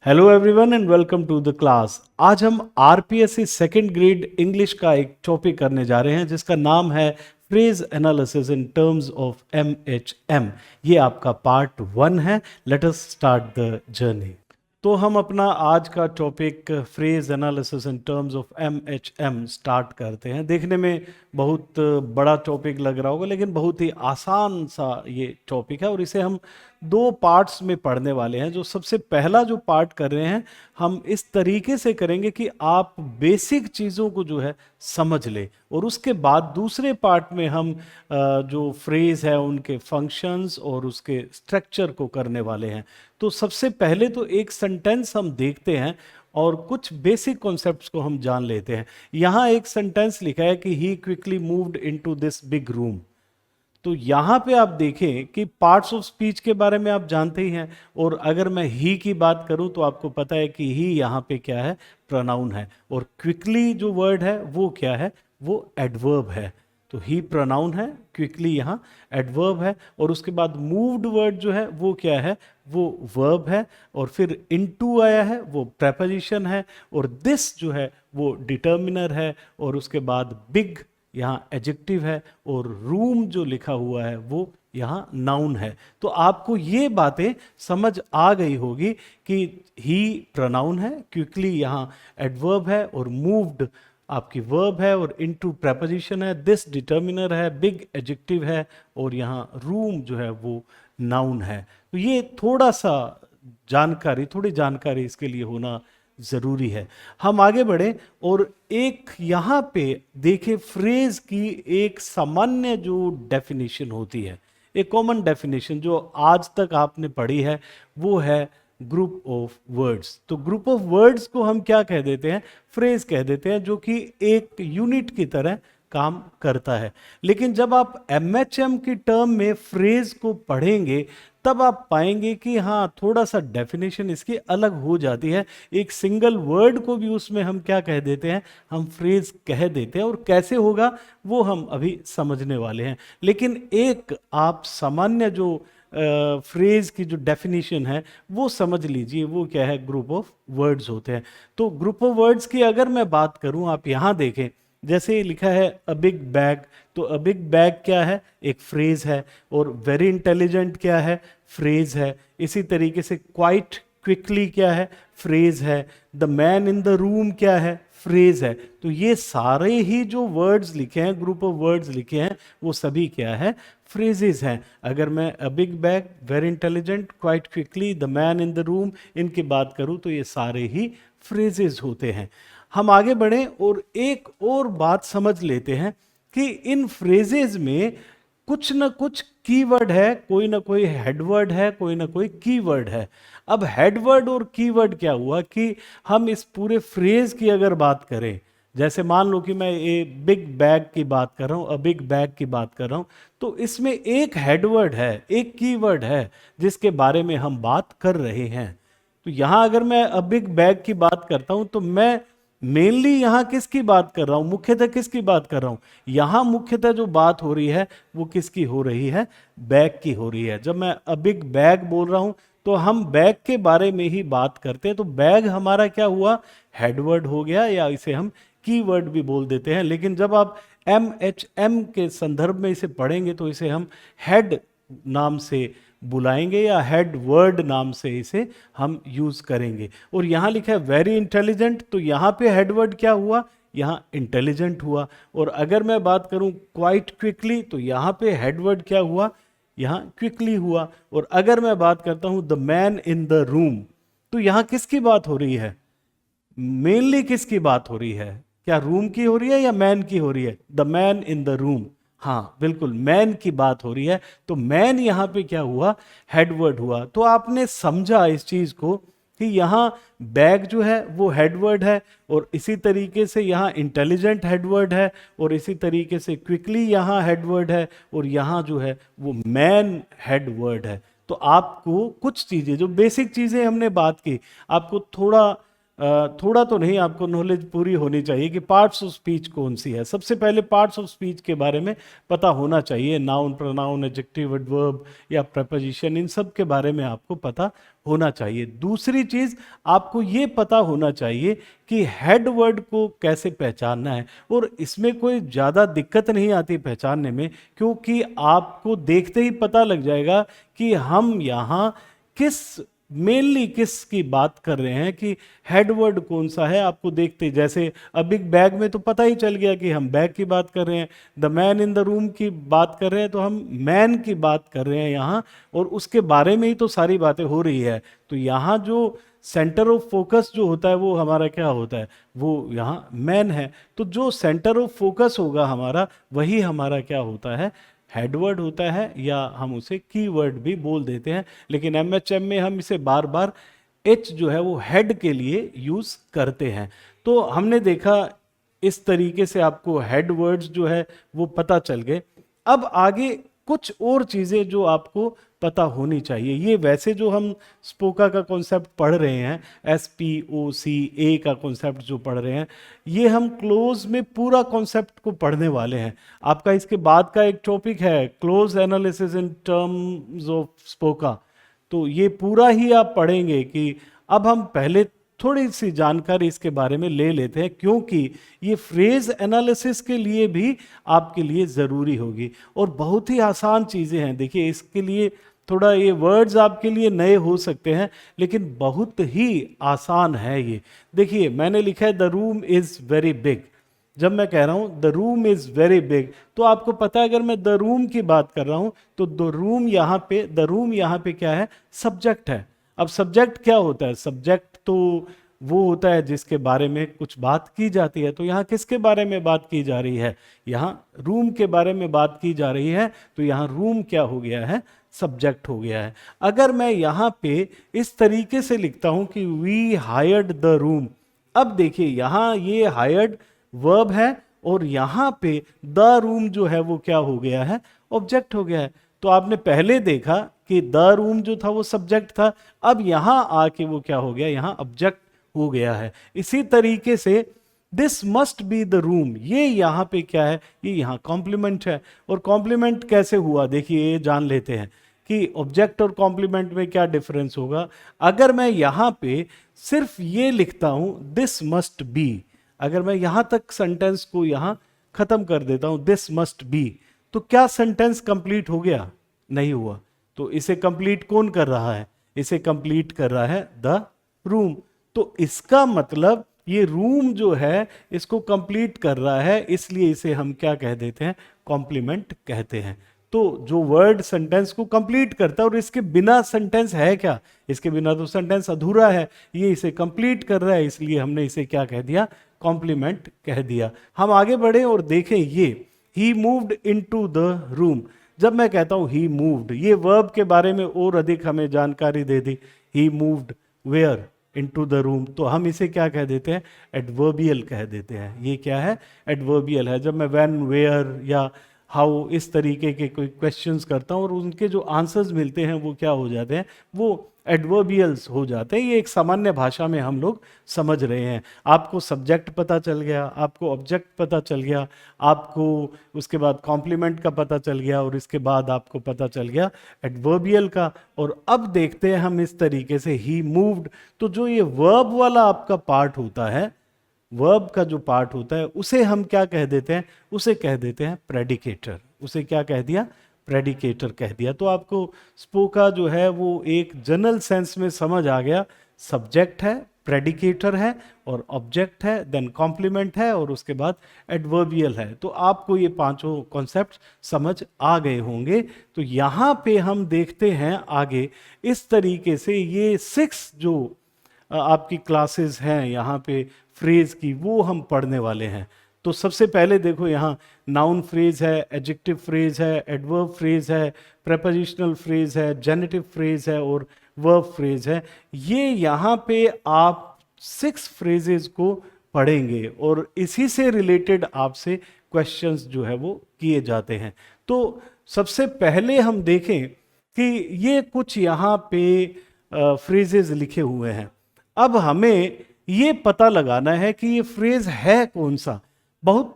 Hello everyone and welcome to the class. आज हम RPSC second grade English का एक टॉपिक करने जा रहे हैं जिसका नाम है phrase analysis in terms of MHM. ये आपका पार्ट 1 है। Let us start the journey. तो हम अपना आज का topic phrase analysis in terms of MHM start करते हैं। देखने में बहुत बड़ा टॉपिक लग रहा होगा लेकिन बहुत ही आसान सा ये टॉपिक है और इसे हम 2 पार्ट्स में पढ़ने वाले हैं। जो सबसे पहला जो पार्ट कर रहे हैं हम इस तरीके से करेंगे कि आप बेसिक चीज़ों को जो है समझ ले, और उसके बाद दूसरे पार्ट में हम जो फ्रेज है उनके फंक्शंस और उसके स्ट्रक्चर को करने वाले हैं। तो सबसे पहले तो एक सेंटेंस हम देखते हैं और कुछ बेसिक कॉन्सेप्ट्स को हम जान लेते हैं। यहाँ एक सेंटेंस लिखा है कि he quickly moved into this big room. तो यहाँ पे आप देखें कि पार्ट्स ऑफ स्पीच के बारे में आप जानते ही हैं, और अगर मैं ही की बात करूँ तो आपको पता है कि ही यहाँ पे क्या है, प्रोनाउन है, और क्विकली जो वर्ड है वो क्या है, वो एडवर्ब है। तो ही प्रोनाउन है, क्विकली यहाँ एडवर्ब है, और उसके बाद मूव्ड वर्ड जो है वो क्या है, वो वर्ब है, और फिर इनटू आया है वो प्रेपोजिशन है, और दिस जो है वो डिटर्मिनर है, और उसके बाद बिग यहाँ एडजेक्टिव है, और रूम जो लिखा हुआ है वो यहाँ नाउन है। तो आपको ये बातें समझ आ गई होगी कि ही प्रोनाउन है, क्विकली यहाँ एडवर्ब है, और मूव्ड आपकी वर्ब है, और इनटू प्रेपोजिशन है, दिस डिटर्मिनर है, बिग एडजेक्टिव है, और यहाँ रूम जो है वो नाउन है। तो ये थोड़ी जानकारी इसके लिए होना ज़रूरी है। हम आगे बढ़े और एक यहाँ पे देखें फ्रेज की एक सामान्य जो डेफिनेशन होती है, एक कॉमन डेफिनेशन जो आज तक आपने पढ़ी है, वो है ग्रुप ऑफ वर्ड्स। तो ग्रुप ऑफ वर्ड्स को हम क्या कह देते हैं, फ्रेज कह देते हैं, जो कि एक यूनिट की तरह काम करता है। लेकिन जब आप एमएचएम की टर्म में फ्रेज को पढ़ेंगे तब आप पाएंगे कि हाँ, थोड़ा सा डेफिनेशन इसकी अलग हो जाती है। एक सिंगल वर्ड को भी उसमें हम क्या कह देते हैं, हम फ्रेज कह देते हैं, और कैसे होगा वो हम अभी समझने वाले हैं। लेकिन एक आप सामान्य जो फ्रेज की जो डेफिनेशन है वो समझ लीजिए, वो क्या है, ग्रुप ऑफ वर्ड्स होते हैं। तो ग्रुप ऑफ वर्ड्स की अगर मैं बात करूं, आप यहां देखें, जैसे लिखा है अ बिग बैग, तो अ बिग बैग क्या है, एक फ्रेज है, और वेरी इंटेलिजेंट क्या है, फ्रेज है। इसी तरीके से क्वाइट क्विकली क्या है, फ्रेज है। The man in the room क्या है, फ्रेज है। तो ये सारे ही जो वर्ड्स लिखे हैं, ग्रुप ऑफ वर्ड्स लिखे हैं, वो सभी क्या है, फ्रेजेस हैं। अगर मैं a big bag, very intelligent, quite quickly, the man in the room, इनकी बात करूं तो ये सारे ही फ्रेजेस होते हैं। हम आगे बढ़ें और एक और बात समझ लेते हैं कि इन फ्रेजेस में कुछ ना कुछ कीवर्ड है, कोई ना कोई हेडवर्ड है, कोई ना कोई कीवर्ड है। अब हेडवर्ड और कीवर्ड क्या हुआ कि हम इस पूरे फ्रेज की अगर बात करें, जैसे मान लो कि मैं ये बिग बैग की बात कर रहा हूँ, अ बिग बैग की बात कर रहा हूँ, तो इसमें एक हेडवर्ड है, एक कीवर्ड है जिसके बारे में हम बात कर रहे हैं। तो यहां अगर मैं अ बिग बैग की बात करता हूं तो मैं मेनली यहां किसकी बात कर रहा हूं, मुख्यतः किसकी बात कर रहा हूं, यहां मुख्यतः जो बात हो रही है वो किसकी हो रही है, बैग की हो रही है। जब मैं अ बिग बैग बोल रहा हूं तो हम बैग के बारे में ही बात करते हैं। तो बैग हमारा क्या हुआ, हेडवर्ड हो गया, या इसे हम कीवर्ड भी बोल देते हैं। लेकिन जब आप एमएचएम के संदर्भ में इसे पढ़ेंगे तो इसे हम हेड नाम से बुलाएंगे, या हेड वर्ड नाम से इसे हम यूज करेंगे। और यहां लिखा है वेरी इंटेलिजेंट, तो यहां पे हेड वर्ड क्या हुआ, यहां इंटेलिजेंट हुआ। और अगर मैं बात करूं क्वाइट क्विकली, तो यहां पे हेड वर्ड क्या हुआ, यहां क्विकली हुआ। और अगर मैं बात करता हूं the man in the room, तो यहां किसकी बात हो रही है, मेनली किसकी बात हो रही है, क्या रूम की हो रही है या मैन की हो रही है, the man in the room. हाँ बिल्कुल, मैन की बात हो रही है। तो मैन यहां पे क्या हुआ, हेडवर्ड हुआ। तो आपने समझा इस चीज को कि यहां बैग जो है वो हेडवर्ड है, और इसी तरीके से यहां इंटेलिजेंट हेडवर्ड है, और इसी तरीके से क्विकली यहां हेडवर्ड है, और यहां जो है वो मैन हेडवर्ड है। तो आपको कुछ चीजें, जो बेसिक चीजें हमने बात की, आपको थोड़ा थोड़ा तो नहीं, आपको नॉलेज पूरी होनी चाहिए कि पार्ट्स ऑफ स्पीच कौन सी है। सबसे पहले पार्ट्स ऑफ स्पीच के बारे में पता होना चाहिए, नाउन, प्रोनाउन, एडजेक्टिव, एडवर्ब या प्रेपोजिशन, इन सब के बारे में आपको पता होना चाहिए। दूसरी चीज, आपको ये पता होना चाहिए कि हेड वर्ड को कैसे पहचानना है, और इसमें कोई ज़्यादा दिक्कत नहीं आती पहचानने में, क्योंकि आपको देखते ही पता लग जाएगा कि हम यहाँ किस मेनली किसकी बात कर रहे हैं, कि हेड वर्ड कौन सा है। आपको देखते, जैसे अ बिग बैग में तो पता ही चल गया कि हम बैग की बात कर रहे हैं। The man in the room की बात कर रहे हैं तो हम मैन की बात कर रहे हैं यहाँ, और उसके बारे में ही तो सारी बातें हो रही है। तो यहाँ जो सेंटर ऑफ फोकस जो होता है वो हमारा क्या होता है, वो यहाँ मैन है। तो जो सेंटर ऑफ फोकस होगा हमारा, वही हमारा क्या होता है, हेडवर्ड होता है, या हम उसे कीवर्ड भी बोल देते हैं। लेकिन एमएचएम में हम इसे बार बार एच जो है वो हेड के लिए यूज करते हैं। तो हमने देखा इस तरीके से आपको हेड वर्ड्स जो है वो पता चल गए। अब आगे कुछ और चीजें जो आपको पता होनी चाहिए। ये वैसे जो हम स्पोका का कॉन्सेप्ट पढ़ रहे हैं, SPOCA का कॉन्सेप्ट जो पढ़ रहे हैं, ये हम क्लोज में पूरा कॉन्सेप्ट को पढ़ने वाले हैं। आपका इसके बाद का एक टॉपिक है close analysis in terms of स्पोका। तो ये पूरा ही आप पढ़ेंगे। कि अब हम पहले थोड़ी सी जानकारी इसके बारे में ले लेते हैं, क्योंकि ये फ्रेज एनालिसिस के लिए भी आपके लिए ज़रूरी होगी, और बहुत ही आसान चीज़ें हैं। देखिए, इसके लिए थोड़ा ये वर्ड्स आपके लिए नए हो सकते हैं, लेकिन बहुत ही आसान है ये। देखिए, मैंने लिखा है the room is very big. जब मैं कह रहा हूं the room is very big, तो आपको पता है अगर मैं द रूम की बात कर रहा हूं तो द रूम यहाँ पे क्या है, सब्जेक्ट है। अब सब्जेक्ट क्या होता है, सब्जेक्ट तो वो होता है जिसके बारे में कुछ बात की जाती है। तो यहाँ किसके बारे में बात की जा रही है, यहाँ रूम के बारे में बात की जा रही है। तो यहाँ रूम क्या हो गया है, सब्जेक्ट हो गया है। अगर मैं यहाँ पे इस तरीके से लिखता हूं कि वी हायर्ड द रूम, अब देखिए यहाँ ये हायर्ड वर्ब है, और यहाँ पे द रूम जो है वो क्या हो गया है, ऑब्जेक्ट हो गया है। तो आपने पहले देखा कि द रूम जो था वो सब्जेक्ट था, अब यहां आके वो क्या हो गया, यहां ऑब्जेक्ट हो गया है। इसी तरीके से this must be the room, ये यहां पे क्या है, ये यहां कॉम्प्लीमेंट है। और कॉम्प्लीमेंट कैसे हुआ, देखिए ये जान लेते हैं कि ऑब्जेक्ट और कॉम्प्लीमेंट में क्या डिफरेंस होगा। अगर मैं यहां पे सिर्फ ये लिखता हूं दिस मस्ट बी, अगर मैं यहां तक सेंटेंस को यहां खत्म कर देता हूं दिस मस्ट बी, तो क्या सेंटेंस कंप्लीट हो गया, नहीं हुआ। तो इसे कंप्लीट कौन कर रहा है, इसे कंप्लीट कर रहा है द रूम। तो इसका मतलब ये रूम जो है इसको कंप्लीट कर रहा है, इसलिए इसे हम क्या कह देते हैं, कॉम्प्लीमेंट कहते हैं। तो जो वर्ड सेंटेंस को कंप्लीट करता है, और इसके बिना सेंटेंस है क्या, इसके बिना तो सेंटेंस अधूरा है, ये इसे कंप्लीट कर रहा है, इसलिए हमने इसे क्या कह दिया, कॉम्प्लीमेंट कह दिया। हम आगे बढ़े और देखें ये ही मूव्ड इनटू द रूम। जब मैं कहता हूं ही मूव्ड, ये वर्ब के बारे में और अधिक हमें जानकारी दे दी। He moved where into the room, तो हम इसे क्या कह देते हैं, एडवर्बियल कह देते हैं। ये क्या है, एडवर्बियल है। जब मैं व्हेन, वेयर या हाउ इस तरीके के कोई क्वेश्चंस करता हूं और उनके जो आंसर्स मिलते हैं वो क्या हो जाते हैं, वो एडवर्बियल्स हो जाते हैं। ये एक सामान्य भाषा में हम लोग समझ रहे हैं। आपको सब्जेक्ट पता चल गया, आपको ऑब्जेक्ट पता चल गया, आपको उसके बाद कॉम्प्लीमेंट का पता चल गया, और इसके बाद आपको पता चल गया एडवर्बियल का। और अब देखते हैं हम इस तरीके से ही मूव्ड, तो जो ये वर्ब वाला आपका पार्ट होता है, वर्ब का जो पार्ट होता है उसे हम क्या कह देते हैं, उसे कह देते हैं प्रेडिकेटर। उसे क्या कह दिया, प्रेडिकेटर कह दिया। तो आपको स्पोका जो है वो एक जनरल सेंस में समझ आ गया। सब्जेक्ट है, प्रेडिकेटर है, और ऑब्जेक्ट है, देन कॉम्प्लीमेंट है, और उसके बाद एडवर्बियल है। तो आपको ये पांचों कॉन्सेप्ट समझ आ गए होंगे। तो यहाँ पे हम देखते हैं आगे इस तरीके से ये 6 जो आपकी क्लासेस हैं यहाँ पे फ्रेज की, वो हम पढ़ने वाले हैं। तो सबसे पहले देखो, यहाँ नाउन फ्रेज है, एडजेक्टिव फ्रेज है, एडवर्ब फ्रेज है, प्रेपोजिशनल फ्रेज है, जेनेटिव फ्रेज है, और वर्ब फ्रेज है। ये यहाँ पे आप 6 फ्रेजेस को पढ़ेंगे, और इसी से रिलेटेड आपसे क्वेश्चंस जो है वो किए जाते हैं। तो सबसे पहले हम देखें कि ये कुछ यहाँ पे फ्रेजेस लिखे हुए हैं। अब हमें ये पता लगाना है कि ये फ्रेज है कौन सा। बहुत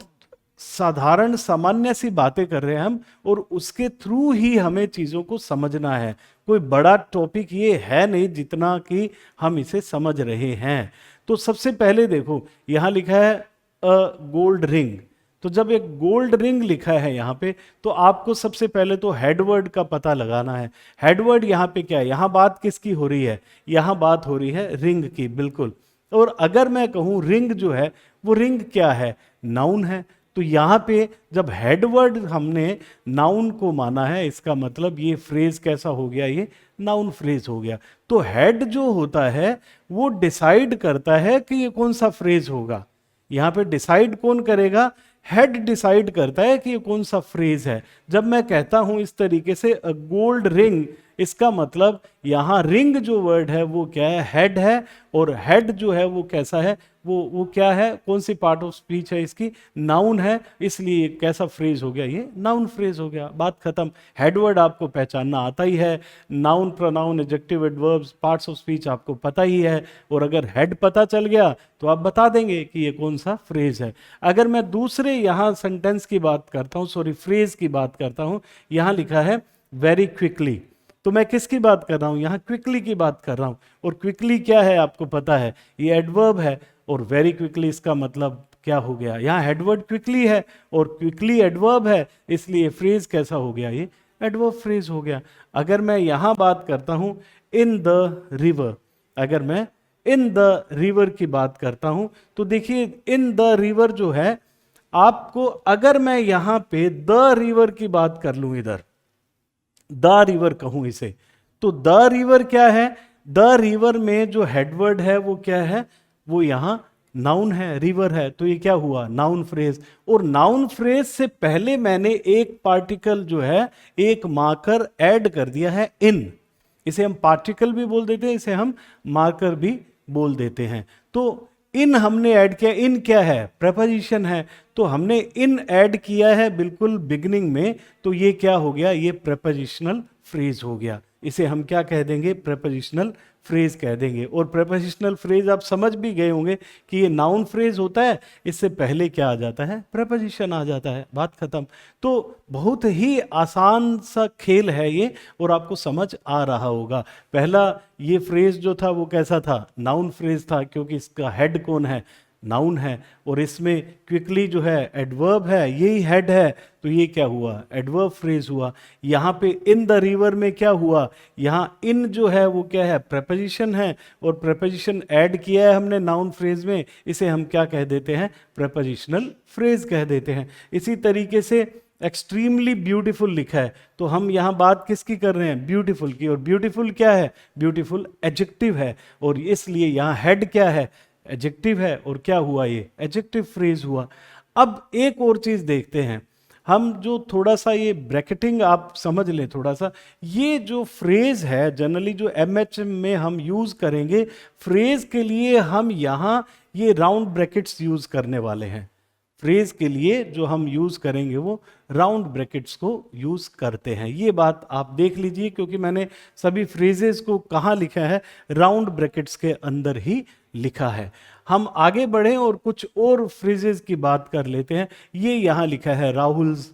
साधारण सामान्य सी बातें कर रहे हैं हम, और उसके थ्रू ही हमें चीजों को समझना है। कोई बड़ा टॉपिक ये है नहीं जितना कि हम इसे समझ रहे हैं। तो सबसे पहले देखो, यहां लिखा है अ गोल्ड रिंग। तो जब एक गोल्ड रिंग लिखा है यहाँ पे, तो आपको सबसे पहले तो हेडवर्ड का पता लगाना है। हेडवर्ड यहाँ पे क्या है, यहाँ बात किसकी हो रही है, यहाँ बात हो रही है रिंग की, बिल्कुल। और अगर मैं कहूँ रिंग जो है, वो रिंग क्या है, नाउन है। तो यहाँ पे जब हेडवर्ड हमने नाउन को माना है, इसका मतलब ये फ्रेज कैसा हो गया, ये नाउन फ्रेज हो गया। तो हेड जो होता है वो डिसाइड करता है कि ये कौन सा फ्रेज होगा। यहाँ पे डिसाइड कौन करेगा, हेड डिसाइड करता है कि ये कौन सा फ्रेज है। जब मैं कहता हूं इस तरीके से अ गोल्ड रिंग, इसका मतलब यहां रिंग जो वर्ड है वो क्या है, हेड है। और हेड जो है वो कैसा है, वो क्या है, कौन सी पार्ट ऑफ स्पीच है इसकी, नाउन है। इसलिए कैसा फ्रेज हो गया, ये नाउन फ्रेज हो गया, बात खत्म। हेडवर्ड आपको पहचानना आता ही है, noun pronoun adjective adverbs parts of speech आपको पता ही है। और अगर हेड पता चल गया तो आप बता देंगे कि ये कौन सा फ्रेज है। अगर मैं दूसरे यहाँ सेंटेंस की बात करता हूँ, सॉरी फ्रेज की बात करता हूँ, यहाँ लिखा है वेरी क्विकली। तो मैं किसकी बात कर रहा हूं, यहां क्विकली की बात कर रहा हूं। और क्विकली क्या है आपको पता है, ये एडवर्ब है। और वेरी क्विकली इसका मतलब क्या हो गया, यहां हेडवर्ड क्विकली है और क्विकली एडवर्ब है, इसलिए फ्रेज कैसा हो गया, ये एडवर्ब फ्रेज हो गया। अगर मैं यहां बात करता हूं इन द रिवर, अगर मैं इन द रिवर की बात करता हूं, तो देखिए इन द रिवर जो है, आपको अगर मैं यहां पे द रिवर की बात कर लूं, इधर द रिवर कहूं इसे, तो द रिवर क्या है, द रिवर में जो हेडवर्ड है वो क्या है, वो यहां नाउन है, रिवर है। तो ये क्या हुआ, नाउन फ्रेज। और नाउन फ्रेज से पहले मैंने एक पार्टिकल जो है, एक मार्कर ऐड कर दिया है इन। इसे हम पार्टिकल भी बोल देते हैं, इसे हम मार्कर भी बोल देते हैं। तो इन हमने ऐड किया, इन क्या है, प्रपोजिशन है। तो हमने इन ऐड किया है बिल्कुल बिगिनिंग में, तो ये क्या हो गया, ये प्रपोजिशनल फ्रेज हो गया। इसे हम क्या कह देंगे, प्रपोजिशनल फ्रेज कह देंगे। और प्रपोजिशनल फ्रेज आप समझ भी गए होंगे कि ये नाउन फ्रेज होता है, इससे पहले क्या आ जाता है, प्रपोजिशन आ जाता है, बात खत्म। तो बहुत ही आसान सा खेल है ये, और आपको समझ आ रहा होगा। पहला ये फ्रेज जो था वो कैसा था, नाउन फ्रेज था, क्योंकि इसका हेड कौन है, नाउन है। और इसमें क्विकली जो है एडवर्ब है, यही हेड है, तो ये क्या हुआ, एडवर्ब फ्रेज हुआ। यहाँ पे इन द रिवर में क्या हुआ, यहाँ इन जो है वो क्या है, प्रपोजिशन है। और प्रपोजिशन ऐड किया है हमने नाउन फ्रेज में, इसे हम क्या कह देते हैं, प्रपोजिशनल फ्रेज कह देते हैं। इसी तरीके से एक्सट्रीमली ब्यूटीफुल लिखा है, तो हम यहाँ बात किसकी कर रहे हैं, ब्यूटीफुल की। और ब्यूटीफुल क्या है, ब्यूटीफुल एडजेक्टिव है, और इसलिए यहाँ हेड क्या है, एडजेक्टिव है। और क्या हुआ, ये एडजेक्टिव फ्रेज हुआ। अब एक और चीज देखते हैं हम, जो थोड़ा सा ये ब्रैकेटिंग आप समझ लें थोड़ा सा। ये जो फ्रेज है जनरली जो एमएच में हम यूज करेंगे, फ्रेज के लिए हम यहाँ ये राउंड ब्रैकेट्स यूज करने वाले हैं। फ्रेज के लिए जो हम यूज करेंगे वो राउंड ब्रैकेट्स को यूज करते हैं। ये बात आप देख लीजिए, क्योंकि मैंने सभी फ्रेजेस को कहाँ लिखा है, राउंड ब्रैकेट्स के अंदर ही लिखा है। हम आगे बढ़े और कुछ और फ्रेजेस की बात कर लेते हैं। ये यहां लिखा है राहुल्स,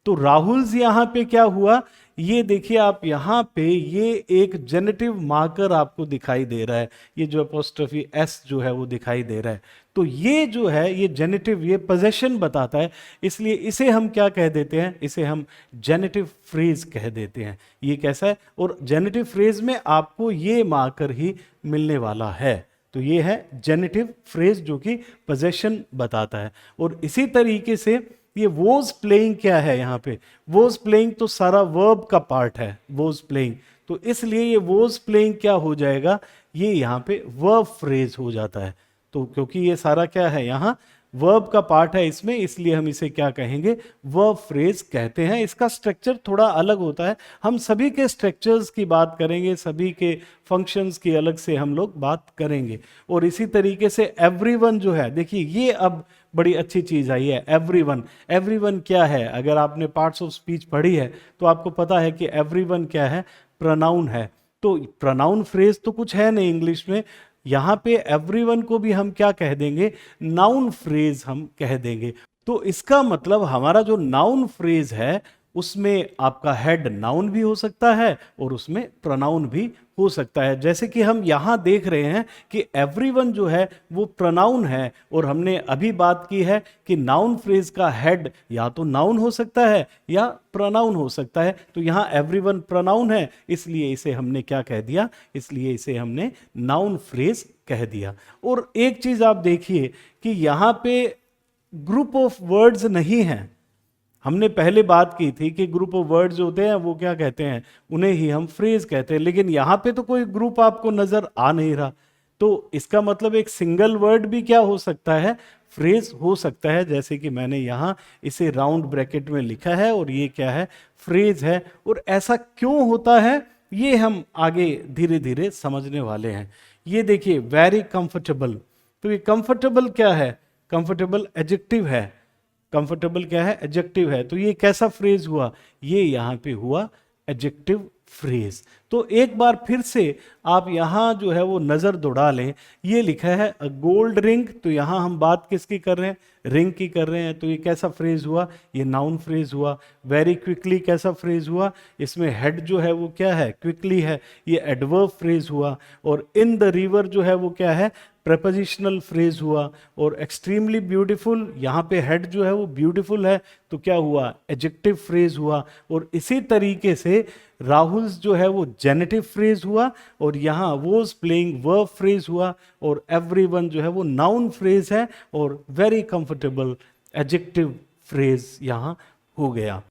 तो राहुल्स यहां पे क्या हुआ, ये देखिए आप यहां पे ये एक जेनेटिव मार्कर आपको दिखाई दे रहा है, ये जो अपोस्ट्रोफी एस जो है वो दिखाई दे रहा है। तो ये जो है ये जेनेटिव, ये पोजेशन बताता है, इसलिए इसे हम क्या कह देते हैं, इसे हम जेनेटिव फ्रेज कह देते हैं। ये कैसा है, और जेनेटिव फ्रेज में आपको ये मार्कर ही मिलने वाला है। तो ये है जेनेटिव फ्रेज जो कि पोजेशन बताता है। और इसी तरीके से ये वोज प्लेइंग क्या है, यहाँ पे वोज प्लेइंग तो सारा वर्ब का पार्ट है, वोज प्लेइंग। तो इसलिए ये वोज प्लेइंग क्या हो जाएगा, ये यहाँ पे वर्ब फ्रेज हो जाता है। तो क्योंकि ये सारा क्या है, यहाँ वर्ब का पार्ट है इसमें, इसलिए हम इसे क्या कहेंगे, वर्ब फ्रेज कहते हैं। इसका स्ट्रक्चर थोड़ा अलग होता है, हम सभी के स्ट्रक्चर्स की बात करेंगे, सभी के फंक्शंस की अलग से हम लोग बात करेंगे। और इसी तरीके से एवरीवन जो है, देखिए ये अब बड़ी अच्छी चीज आई है, एवरीवन। एवरीवन क्या है, अगर आपने पार्ट्स ऑफ स्पीच पढ़ी है तो आपको पता है कि एवरीवन क्या है, प्रोनाउन है। तो प्रोनाउन फ्रेज तो कुछ है नहीं इंग्लिश में, यहाँ पे एवरीवन को भी हम क्या कह देंगे, नाउन फ्रेज हम कह देंगे। तो इसका मतलब हमारा जो नाउन फ्रेज है उसमें आपका हेड नाउन भी हो सकता है और उसमें प्रोनाउन भी हो सकता है। जैसे कि हम यहाँ देख रहे हैं कि एवरीवन जो है वो प्रोनाउन है, और हमने अभी बात की है कि नाउन फ्रेज का हेड या तो नाउन हो सकता है या प्रोनाउन हो सकता है। तो यहाँ एवरीवन प्रोनाउन है, इसलिए इसे हमने क्या कह दिया, इसलिए इसे हमने नाउन फ्रेज कह दिया। और एक चीज आप देखिए कि यहाँ पे ग्रुप ऑफ वर्ड्स नहीं है। हमने पहले बात की थी कि ग्रुप ऑफ वर्ड्स होते हैं वो क्या कहते हैं, उन्हें ही हम फ्रेज कहते हैं, लेकिन यहां पे तो कोई ग्रुप आपको नजर आ नहीं रहा। तो इसका मतलब एक सिंगल वर्ड भी क्या हो सकता है, फ्रेज हो सकता है। जैसे कि मैंने यहां इसे राउंड ब्रैकेट में लिखा है और ये क्या है, फ्रेज है। और ऐसा क्यों होता है ये हम आगे धीरे धीरे समझने वाले हैं। ये देखिए वेरी कंफर्टेबल, तो ये कंफर्टेबल क्या है, कंफर्टेबल एडजेक्टिव है। कंफर्टेबल क्या है, एडजेक्टिव है। तो ये कैसा फ्रेज हुआ, ये यहां पे हुआ एडजेक्टिव फ्रेज। तो एक बार फिर से आप यहां जो है वो नजर दौड़ा लें, ये लिखा है अ गोल्ड रिंग, तो यहां हम बात किसकी कर रहे हैं, रिंग की कर रहे हैं। तो ये कैसा फ्रेज हुआ, ये नाउन फ्रेज हुआ। वेरी क्विकली कैसा फ्रेज हुआ, इसमें हेड जो है वो क्या है, क्विकली है, ये एडवर्ब फ्रेज हुआ। और इन द रिवर जो है वो क्या है, प्रपोजिशनल फ्रेज हुआ। और एक्सट्रीमली ब्यूटीफुल, यहाँ पे हेड जो है वो ब्यूटीफुल है, तो क्या हुआ, एडजेक्टिव फ्रेज हुआ। और इसी तरीके से राहुल जो है वो जेनेटिव फ्रेज हुआ, और यहाँ वॉज प्लेइंग वर्ब फ्रेज हुआ। और एवरीवन जो है वो नाउन फ्रेज है, और वेरी कंफर्टेबल एडजेक्टिव फ्रेज यहाँ हो गया।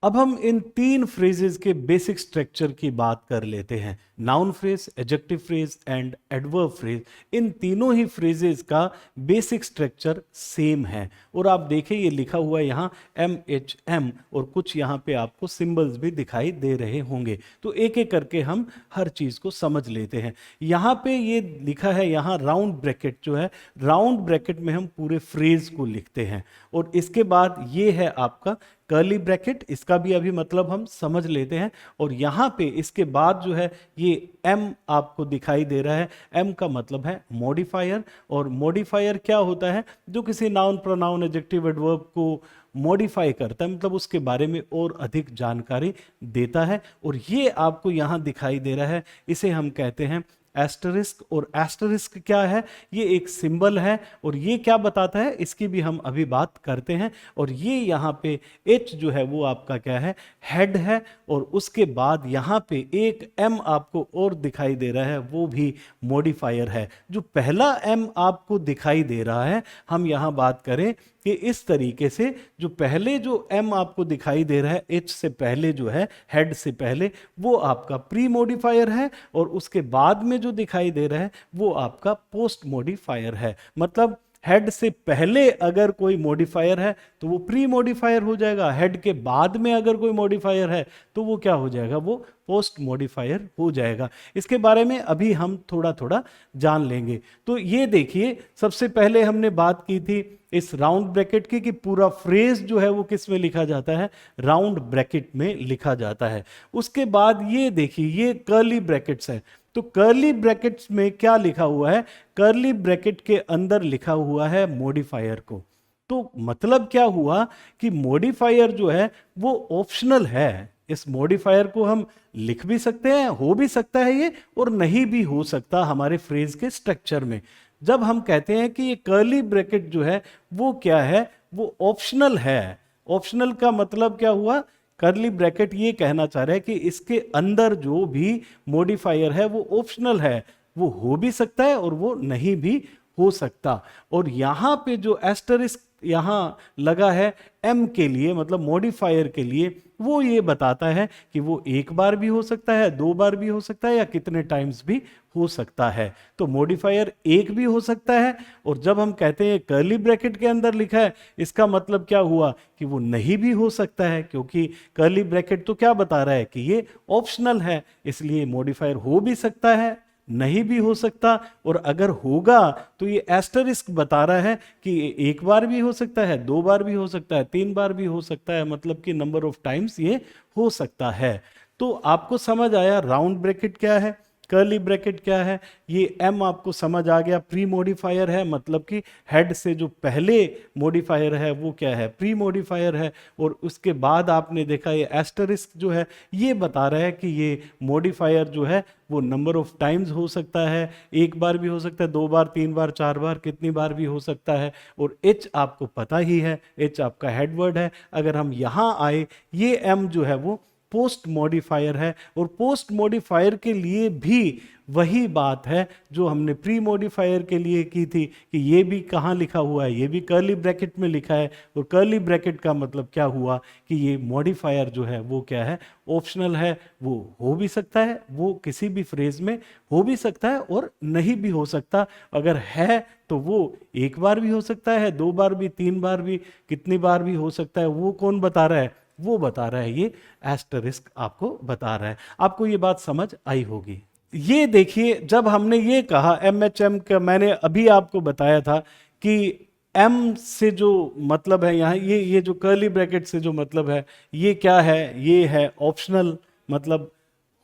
अब हम इन तीन फ्रेजेस के बेसिक स्ट्रक्चर की बात कर लेते हैं, noun phrase, adjective phrase and adverb phrase. इन तीनों ही फ्रेजेस का बेसिक स्ट्रक्चर सेम है। और आप देखें ये लिखा हुआ है यहाँ MHM, और कुछ यहाँ पे आपको सिंबल्स भी दिखाई दे रहे होंगे। तो एक एक करके हम हर चीज को समझ लेते हैं। यहाँ पे ये लिखा है, यहाँ राउंड ब्रैकेट जो है, राउंड ब्रैकेट में हम पूरे फ्रेज को लिखते हैं। और इसके बाद ये है आपका कर्ली ब्रैकेट, इसका भी अभी मतलब हम समझ लेते हैं। और यहाँ पे इसके बाद जो है ये M आपको दिखाई दे रहा है, M का मतलब है मॉडिफायर। और मॉडिफायर क्या होता है, जो किसी नाउन, प्रोनाउन, एडजेक्टिव, एडवर्ब को मॉडिफाई करता है, मतलब उसके बारे में और अधिक जानकारी देता है। और ये आपको यहाँ दिखाई दे रहा है, इसे हम कहते हैं एस्टरिस्क। और एस्टरिस्क क्या है, ये एक सिंबल है, और ये क्या बताता है इसकी भी हम अभी बात करते हैं। और ये यहाँ पे H जो है वो आपका क्या है, हेड है। और उसके बाद यहाँ पे एक M आपको और दिखाई दे रहा है, वो भी मॉडिफायर है। जो पहला M आपको दिखाई दे रहा है, हम यहाँ बात करें कि इस तरीके से जो पहले जो M आपको दिखाई दे रहा है, H से पहले जो है, हेड से पहले, वो आपका प्री मॉडिफायर है। और उसके बाद में जो दिखाई दे रहा है वो आपका पोस्ट मॉडिफायर है। मतलब हेड से पहले अगर कोई मॉडिफायर है तो वो प्री मॉडिफायर हो जाएगा, हेड के बाद में अगर कोई मॉडिफायर है तो वो क्या हो जाएगा, वो पोस्ट मॉडिफायर हो जाएगा। इसके बारे में अभी हम थोड़ा थोड़ा जान लेंगे। तो ये देखिए, सबसे पहले हमने बात की थी इस राउंड ब्रैकेट की कि पूरा फ्रेज जो है वो किस में लिखा जाता है, राउंड ब्रैकेट में लिखा जाता है। उसके बाद ये देखिए, ये कर्ली ब्रैकेट्स है। तो कर्ली ब्रैकेट्स में क्या लिखा हुआ है, कर्ली ब्रैकेट के अंदर लिखा हुआ है मॉडिफायर को। तो मतलब क्या हुआ कि मॉडिफायर जो है वो ऑप्शनल है। इस मॉडिफायर को हम लिख भी सकते हैं, हो भी सकता है ये, और नहीं भी हो सकता हमारे फ्रेज के स्ट्रक्चर में। जब हम कहते हैं कि ये कर्ली ब्रैकेट जो है वो क्या है, वो ऑप्शनल है। ऑप्शनल का मतलब क्या हुआ, कर्ली ब्रैकेट ये कहना चाह रहा है कि इसके अंदर जो भी मॉडिफायर है वो ऑप्शनल है, वो हो भी सकता है और वो नहीं भी हो सकता। और यहां पे जो एस्टरिस्क यहां लगा है M के लिए, मतलब मॉडिफायर के लिए, वो ये बताता है कि वो एक बार भी हो सकता है, दो बार भी हो सकता है, या कितने टाइम्स भी हो सकता है। तो मॉडिफायर एक भी हो सकता है। और जब हम कहते हैं कर्ली ब्रैकेट के अंदर लिखा है, इसका मतलब क्या हुआ कि वो नहीं भी हो सकता है, क्योंकि कर्ली ब्रैकेट तो क्या बता रहा है कि ये ऑप्शनल है, इसलिए मॉडिफायर हो भी सकता है, नहीं भी हो सकता। और अगर होगा तो ये एस्टरिस्क बता रहा है कि एक बार भी हो सकता है, दो बार भी हो सकता है, तीन बार भी हो सकता है, मतलब कि नंबर ऑफ टाइम्स ये हो सकता है। तो आपको समझ आया राउंड ब्रैकेट क्या है, कर्ली ब्रैकेट क्या है, ये एम आपको समझ आ गया, प्री मॉडिफायर है, मतलब कि हेड से जो पहले मॉडिफायर है वो क्या है, प्री मॉडिफायर है। और उसके बाद आपने देखा ये एस्टरिस्क जो है ये बता रहा है कि ये मॉडिफायर जो है वो नंबर ऑफ टाइम्स हो सकता है, एक बार भी हो सकता है, 2 बार, 3 बार, 4 बार, कितनी बार भी हो सकता है। और एच आपको पता ही है, एच आपका हेडवर्ड है। अगर हम यहाँ आए, ये एम जो है वो पोस्ट मॉडिफायर है, और पोस्ट मॉडिफायर के लिए भी वही बात है जो हमने प्री मॉडिफायर के लिए की थी कि ये भी कहाँ लिखा हुआ है, ये भी कर्ली ब्रैकेट में लिखा है। और कर्ली ब्रैकेट का मतलब क्या हुआ कि ये मॉडिफायर जो है वो क्या है, ऑप्शनल है। वो हो भी सकता है, वो किसी भी फ्रेज में हो भी सकता है और नहीं भी हो सकता। अगर है तो वो एक बार भी हो सकता है, 2 बार भी, 3 बार भी, कितनी बार भी हो सकता है। वो कौन बता रहा है, वो बता रहा है ये एस्टरिस्क आपको बता रहा है। आपको ये बात समझ आई होगी। ये देखिए, जब हमने ये कहा MHM का, मैंने अभी आपको बताया था कि M से जो मतलब है यहाँ, ये जो कर्ली ब्रैकेट से जो मतलब है ये क्या है, ये है ऑप्शनल, मतलब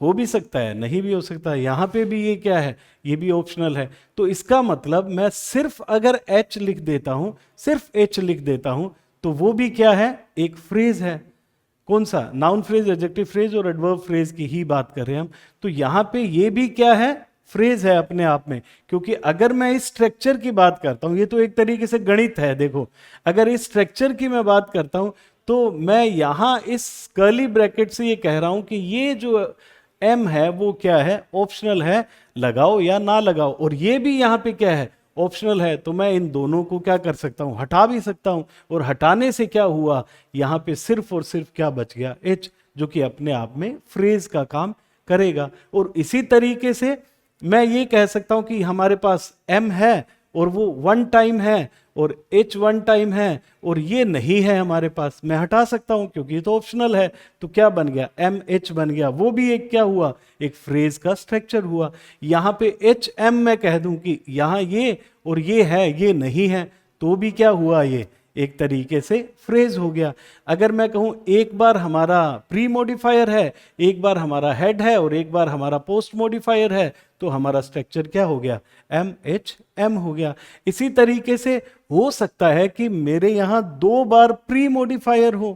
हो भी सकता है, नहीं भी हो सकता है। यहाँ पे भी ये क्या है, ये भी ऑप्शनल है। तो इसका मतलब मैं सिर्फ अगर H लिख देता हूँ, सिर्फ H लिख देता हूँ, तो वो भी क्या है, एक फ्रेज है। कौन सा, नाउन फ्रेज, एडजेक्टिव फ्रेज और एडवर्ब फ्रेज की ही बात कर रहे हैं हम। तो यहां पे ये भी क्या है, फ्रेज है अपने आप में। क्योंकि अगर मैं इस स्ट्रक्चर की बात करता हूं, ये तो एक तरीके से गणित है। देखो, अगर इस स्ट्रक्चर की मैं बात करता हूं तो मैं यहां इस कर्ली ब्रैकेट से ये कह रहा हूं कि ये जो एम है वो क्या है, ऑप्शनल है, लगाओ या ना लगाओ। और ये भी यहां पे क्या है, ऑप्शनल है। तो मैं इन दोनों को क्या कर सकता हूं, हटा भी सकता हूं। और हटाने से क्या हुआ, यहां पे सिर्फ और सिर्फ क्या बच गया, एच, जो कि अपने आप में फ्रेज का काम करेगा। और इसी तरीके से मैं ये कह सकता हूं कि हमारे पास एम है और वो 1 टाइम है और एच 1 टाइम है, और ये नहीं है हमारे पास, मैं हटा सकता हूं क्योंकि ये तो ऑप्शनल है। तो क्या बन गया, एम एच बन गया। वो भी एक क्या हुआ, एक फ्रेज का स्ट्रक्चर हुआ। यहां पे एच एम मैं कह दूं कि यहां ये और ये है, ये नहीं है, तो भी क्या हुआ, ये एक तरीके से फ्रेज हो गया। अगर मैं कहूं एक बार हमारा प्री मॉडिफायर है, एक बार हमारा हेड है और एक बार हमारा पोस्ट मॉडिफायर है, तो हमारा स्ट्रक्चर क्या हो गया, एम एच एम हो गया। इसी तरीके से हो सकता है कि मेरे यहां 2 बार प्री मॉडिफायर हो,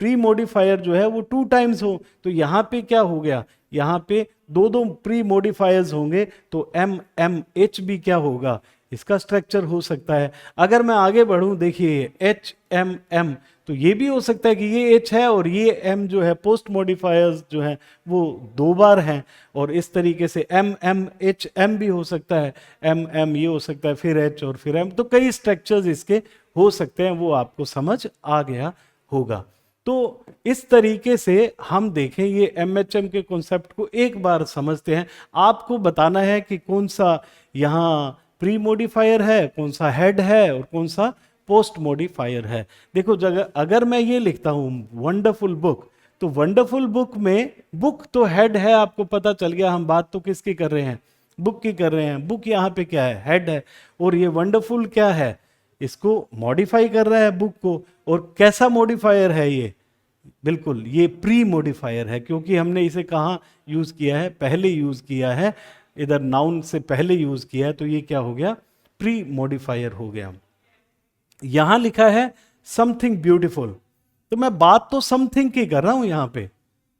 प्री मॉडिफायर जो है वो 2 टाइम्स हो, तो यहां पे क्या हो गया, यहां पे 2 प्री मॉडिफायर्स होंगे, तो एम एम एच भी क्या होगा, इसका स्ट्रक्चर हो सकता है। अगर मैं आगे बढ़ूं, देखिए एच एम एम, तो ये भी हो सकता है कि ये एच है और ये एम जो है, पोस्ट मॉडिफायर्स जो है वो 2 बार हैं। और इस तरीके से एम एम एच एम भी हो सकता है, एम एम ये हो सकता है, फिर एच और फिर एम। तो कई स्ट्रक्चर्स इसके हो सकते हैं, वो आपको समझ आ गया होगा। तो इस तरीके से हम देखें, ये MHM के कॉन्सेप्ट को एक बार समझते हैं। आपको बताना है कि कौन सा यहाँ प्री मॉडिफायर है, कौन सा हेड है और कौन सा पोस्ट मॉडिफायर है। देखो, अगर मैं ये लिखता हूं वंडरफुल बुक, तो वंडरफुल बुक में बुक तो हेड है, आपको पता चल गया। हम बात तो किसकी कर रहे हैं, बुक की कर रहे हैं। बुक यहाँ पे क्या है, हेड है। और ये वंडरफुल क्या है, इसको मॉडिफाई कर रहा है बुक को। और कैसा मॉडिफायर है ये, बिल्कुल ये प्री मॉडिफायर है, क्योंकि हमने इसे कहाँ यूज किया है, पहले यूज किया है, इधर नाउन से पहले यूज किया है। तो ये क्या हो गया, प्री मॉडिफायर हो गया। यहां लिखा है समथिंग ब्यूटीफुल, तो मैं बात तो समथिंग की कर रहा हूं यहां पे,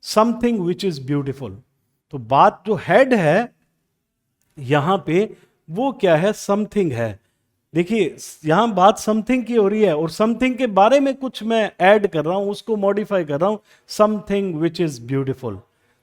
समथिंग विच इज ब्यूटीफुल। तो बात जो हेड है यहां पे वो क्या है, समथिंग है। देखिए, यहां बात समथिंग की हो रही है और समथिंग के बारे में कुछ मैं ऐड कर रहा हूं, उसको मॉडिफाई कर रहा हूं, समथिंग विच इज ब्यूटीफुल।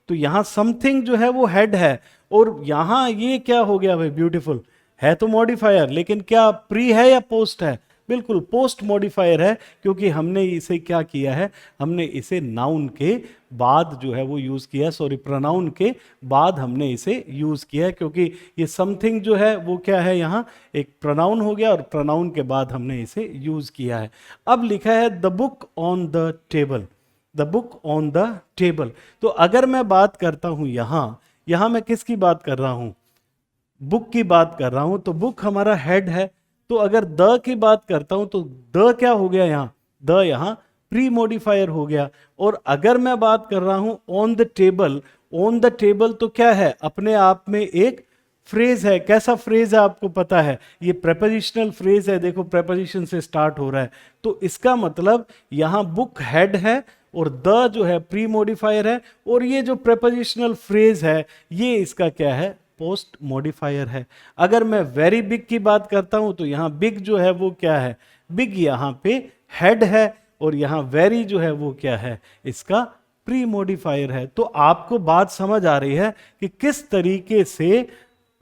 तो यहां समथिंग जो है वो हेड है, और यहां ये क्या हो गया भाई, ब्यूटीफुल है तो मॉडिफायर, लेकिन क्या प्री है या पोस्ट है, बिल्कुल पोस्ट मॉडिफायर है, क्योंकि हमने इसे क्या किया है, हमने इसे नाउन के बाद जो है वो यूज किया है, सॉरी प्रोनाउन के बाद हमने इसे यूज किया है, क्योंकि ये समथिंग जो है वो क्या है, यहाँ एक प्रोनाउन हो गया और प्रोनाउन के बाद हमने इसे यूज किया है। अब लिखा है the book on the table, the book on the table. तो अगर मैं बात करता हूं यहां मैं किसकी बात कर रहा हूं, बुक की बात कर रहा हूं। तो बुक हमारा हेड है, तो अगर द की बात करता हूं तो द क्या हो गया, यहां द यहां प्री मॉडिफायर हो गया। और अगर मैं बात कर रहा हूं on the table, on the table तो क्या है, अपने आप में एक फ्रेज है। कैसा फ्रेज है आपको पता है, ये प्रेपोजिशनल फ्रेज है, देखो प्रेपोजिशन से स्टार्ट हो रहा है। तो इसका मतलब यहां बुक हेड है और द जो है प्री मॉडिफायर है, और ये जो प्रेपोजिशनल फ्रेज है ये इसका क्या है, पोस्ट मॉडिफायर है। अगर मैं वेरी बिग की बात करता हूं तो यहां बिग जो है वो क्या है, बिग यहां पे हेड है, और यहां वेरी जो है वो क्या है, इसका प्री मॉडिफायर है। तो आपको बात समझ आ रही है कि किस तरीके से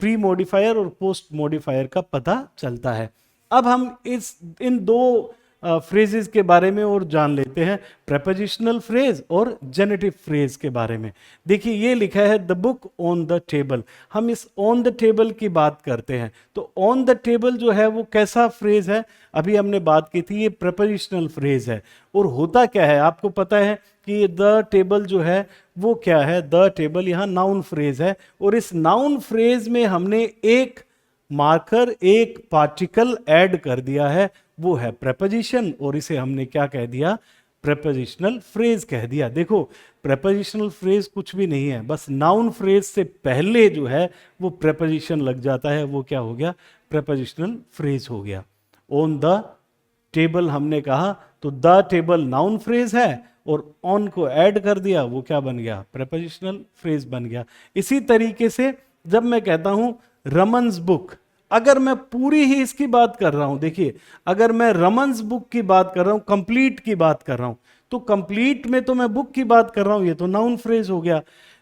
प्री मॉडिफायर और पोस्ट मॉडिफायर का पता चलता है। अब हम इन दो फ्रेजेस के बारे में और जान लेते हैं, प्रेपोजिशनल फ्रेज और जेनेटिव फ्रेज के बारे में। देखिए ये लिखा है the book on the table. हम इस ऑन द टेबल की बात करते हैं, तो ऑन द टेबल जो है वो कैसा फ्रेज है, अभी हमने बात की थी, ये प्रेपोजिशनल फ्रेज है। और होता क्या है आपको पता है कि द टेबल जो है वो क्या है, द टेबल यहाँ नाउन फ्रेज है, और इस नाउन फ्रेज में हमने एक मार्कर, एक पार्टिकल ऐड कर दिया है, वो है प्रेपोजिशन, और इसे हमने क्या कह दिया, प्रेपोजिशनल फ्रेज कह दिया। देखो प्रेपोजिशनल फ्रेज कुछ भी नहीं है, बस नाउन फ्रेज से पहले जो है वो प्रेपोजिशन लग जाता है, वो क्या हो गया, प्रेपोजिशनल फ्रेज हो गया। ऑन द टेबल हमने कहा तो द टेबल नाउन फ्रेज है, और ऑन को ऐड कर दिया, वो क्या बन गया, प्रेपोजिशनल फ्रेज बन गया। इसी तरीके से जब मैं कहता हूं रमन्स बुक, अगर मैं पूरी ही इसकी बात कर रहा हूं, देखिए अगर मैं रमन्स बुक की बात कर रहा हूं, कंप्लीट की बात कर रहा हूं, तो कंप्लीट में तो मैं बुक की बात कर रहा हूं, ये तो नाउन फ्रेज हो गया।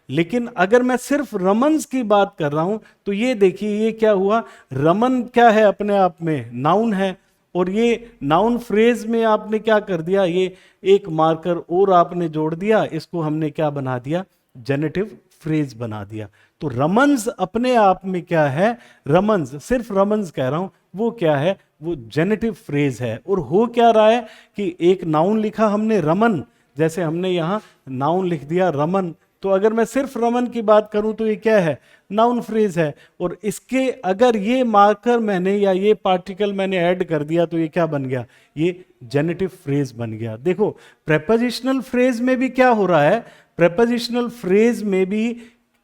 लेकिन अगर मैं सिर्फ रमन्स की बात कर रहा हूं तो ये देखिए ये क्या हुआ, रमन क्या है, अपने आप में नाउन है, और ये नाउन फ्रेज में आपने क्या कर दिया, ये एक मार्कर और आपने जोड़ दिया, इसको हमने क्या बना दिया, जेनेटिव फ्रेज बना दिया। तो रमन्स अपने आप में क्या है, रमन्स, सिर्फ रमन्स कह रहा हूं, वो क्या है, वो जेनेटिव फ्रेज है। और हो क्या रहा है कि एक नाउन लिखा हमने रमन, जैसे हमने यहां नाउन लिख दिया रमन, तो अगर मैं सिर्फ रमन की बात करूं तो ये क्या है, नाउन फ्रेज है, और इसके अगर ये मार्कर मैंने या ये पार्टिकल मैंने ऐड कर दिया तो ये क्या बन गया, ये जेनेटिव फ्रेज बन गया। देखो प्रेपोजिशनल फ्रेज में भी क्या हो रहा है, प्रेपोजिशनल फ्रेज में भी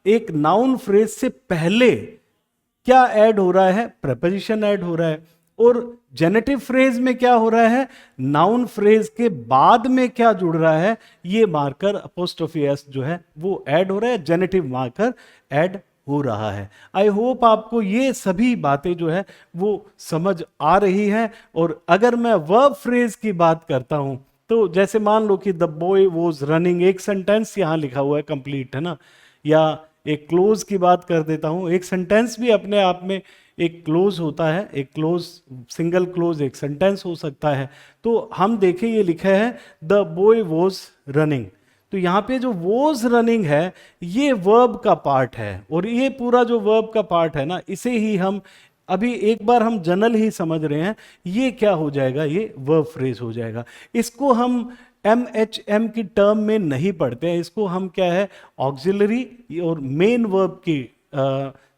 एक नाउन फ्रेज से पहले क्या ऐड हो रहा है, प्रेपोजिशन ऐड हो रहा है, और जेनेटिव फ्रेज में क्या हो रहा है, नाउन फ्रेज के बाद में क्या जुड़ रहा है, ये मार्कर अपोस्ट्रोफी एस जो है वो ऐड हो रहा है, जेनेटिव मार्कर ऐड हो रहा है। आई होप आपको ये सभी बातें जो है वो समझ आ रही हैं। और अगर मैं वर्ब फ्रेज की बात करता हूं तो जैसे मान लो कि द बॉय वॉज रनिंग, एक सेंटेंस यहां लिखा हुआ है कंप्लीट, है ना, या एक क्लोज की बात कर देता हूं, एक सेंटेंस भी अपने आप में एक क्लोज होता है, एक क्लोज, सिंगल क्लोज एक सेंटेंस हो सकता है। तो हम देखें ये लिखा है द बॉय वॉज रनिंग, तो यहाँ पे जो वॉज रनिंग है ये वर्ब का पार्ट है, और ये पूरा जो वर्ब का पार्ट है ना, इसे ही हम अभी एक बार हम जनरल ही समझ रहे हैं, ये क्या हो जाएगा, ये वर्ब फ्रेज हो जाएगा। इसको हम MHM की टर्म में नहीं पढ़ते हैं, इसको हम क्या है, ऑक्सिलरी और मेन वर्ब की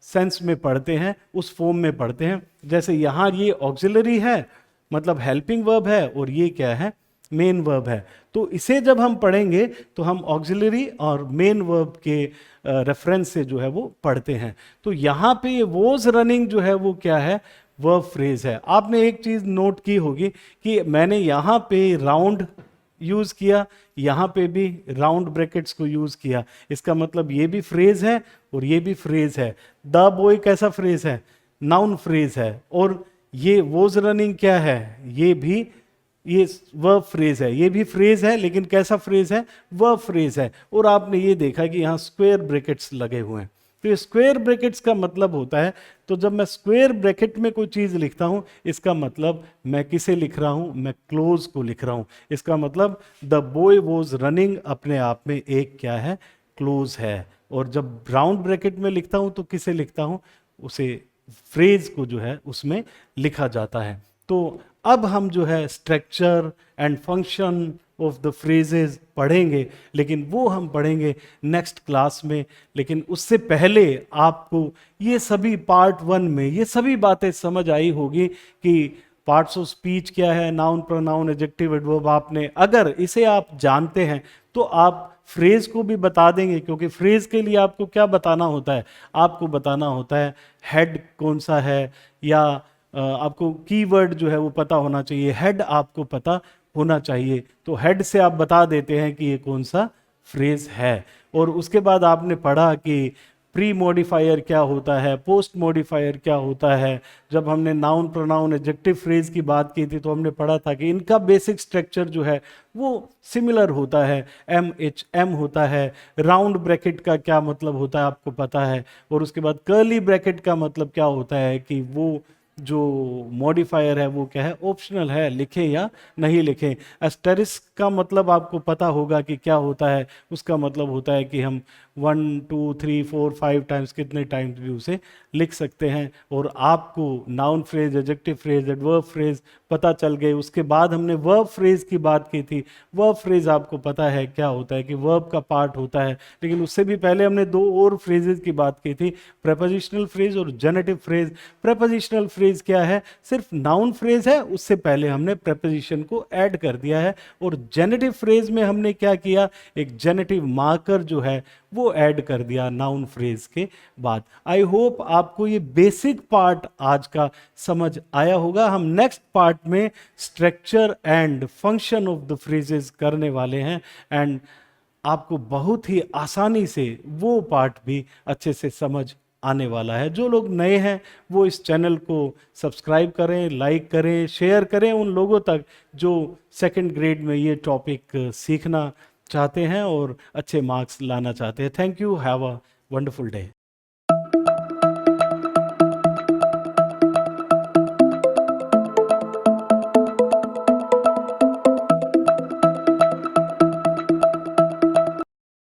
सेंस में पढ़ते हैं, उस फॉर्म में पढ़ते हैं। जैसे यहाँ ये ऑक्सिलरी है, मतलब हेल्पिंग वर्ब है, और ये क्या है, मेन वर्ब है। तो इसे जब हम पढ़ेंगे तो हम ऑक्सिलरी और मेन वर्ब के रेफरेंस से जो है वो पढ़ते हैं। तो यहाँ पे ये वॉज रनिंग जो है वो क्या है, वर्ब फ्रेज है। आपने एक चीज नोट की होगी कि मैंने यहाँ पे राउंड यूज किया, यहाँ पे भी राउंड ब्रैकेट्स को यूज किया, इसका मतलब ये भी फ्रेज है और ये भी फ्रेज है। द बॉय कैसा फ्रेज है, नाउन फ्रेज है, और ये वॉज रनिंग क्या है, ये भी ये वर्ब फ्रेज है, ये भी फ्रेज है, लेकिन कैसा फ्रेज है, वर्ब फ्रेज है। और आपने ये देखा कि यहाँ स्क्वायर ब्रैकेट्स लगे हुए हैं, तो ये स्क्वायर ब्रैकेट्स का मतलब होता है, तो जब मैं स्क्वायर ब्रैकेट में कोई चीज लिखता हूं इसका मतलब मैं किसे लिख रहा हूं, मैं क्लोज को लिख रहा हूं। इसका मतलब द बॉय वॉज रनिंग अपने आप में एक क्या है, क्लोज है। और जब राउंड ब्रैकेट में लिखता हूं तो किसे लिखता हूं, उसे फ्रेज को जो है उसमें लिखा जाता है। तो अब हम जो है structure and function of the phrases पढ़ेंगे, लेकिन वो हम पढ़ेंगे नेक्स्ट क्लास में। लेकिन उससे पहले आपको ये सभी पार्ट 1 में ये सभी बातें समझ आई होगी कि पार्ट्स ऑफ स्पीच क्या है, नाउन, प्रोनाउन, एडजेक्टिव, एडवर्ब। आपने अगर इसे आप जानते हैं तो आप फ्रेज को भी बता देंगे, क्योंकि फ्रेज के लिए आपको क्या बताना होता है, आपको बताना होता है हेड कौन सा है, या आपको कीवर्ड जो है वो पता होना चाहिए, हेड आपको पता होना चाहिए। तो हेड से आप बता देते हैं कि ये कौन सा फ्रेज है। और उसके बाद आपने पढ़ा कि प्री मॉडिफायर क्या होता है, पोस्ट मॉडिफायर क्या होता है। जब हमने नाउन प्रोनाउन एडजेक्टिव फ्रेज की बात की थी तो हमने पढ़ा था कि इनका बेसिक स्ट्रक्चर जो है वो सिमिलर होता है, एम होता है। राउंड ब्रैकेट का क्या मतलब होता है आपको पता है, और उसके बाद कर्ली ब्रैकेट का मतलब क्या होता है कि वो जो मॉडिफायर है वो क्या है, ऑप्शनल है, लिखें या नहीं लिखें। एस्टेरिस्क का मतलब आपको पता होगा कि क्या होता है, उसका मतलब होता है कि हम 1 2 3 4 5 टाइम्स कितने टाइम्स भी उसे लिख सकते हैं। और आपको noun phrase, adjective phrase, adverb phrase पता चल गए। उसके बाद हमने वर्ब फ्रेज की बात की थी। वर्ब फ्रेज आपको पता है क्या होता है कि वर्ब का पार्ट होता है, लेकिन उससे भी पहले हमने दो और फ्रेजेस की बात की थी, प्रेपोजिशनल फ्रेज और जेनेटिव फ्रेज। प्रेपोजिशनल फ्रेज क्या है, सिर्फ नाउन फ्रेज है, उससे पहले हमने प्रेपोजिशन को ऐड कर दिया है। और जेनेटिव फ्रेज में हमने क्या किया, एक जेनेटिव मार्कर जो है वो ऐड कर दिया नाउन फ्रेज के बाद। आई होप आपको ये बेसिक पार्ट आज का समझ आया होगा। हम नेक्स्ट पार्ट में structure and function of the phrases करने वाले हैं, एंड आपको बहुत ही आसानी से वो पार्ट भी अच्छे से समझ आने वाला है। जो लोग नए हैं वो इस चैनल को सब्सक्राइब करें, लाइक करें, शेयर करें उन लोगों तक जो सेकंड ग्रेड में ये टॉपिक सीखना चाहते हैं और अच्छे मार्क्स लाना चाहते हैं। Thank you, have a wonderful day.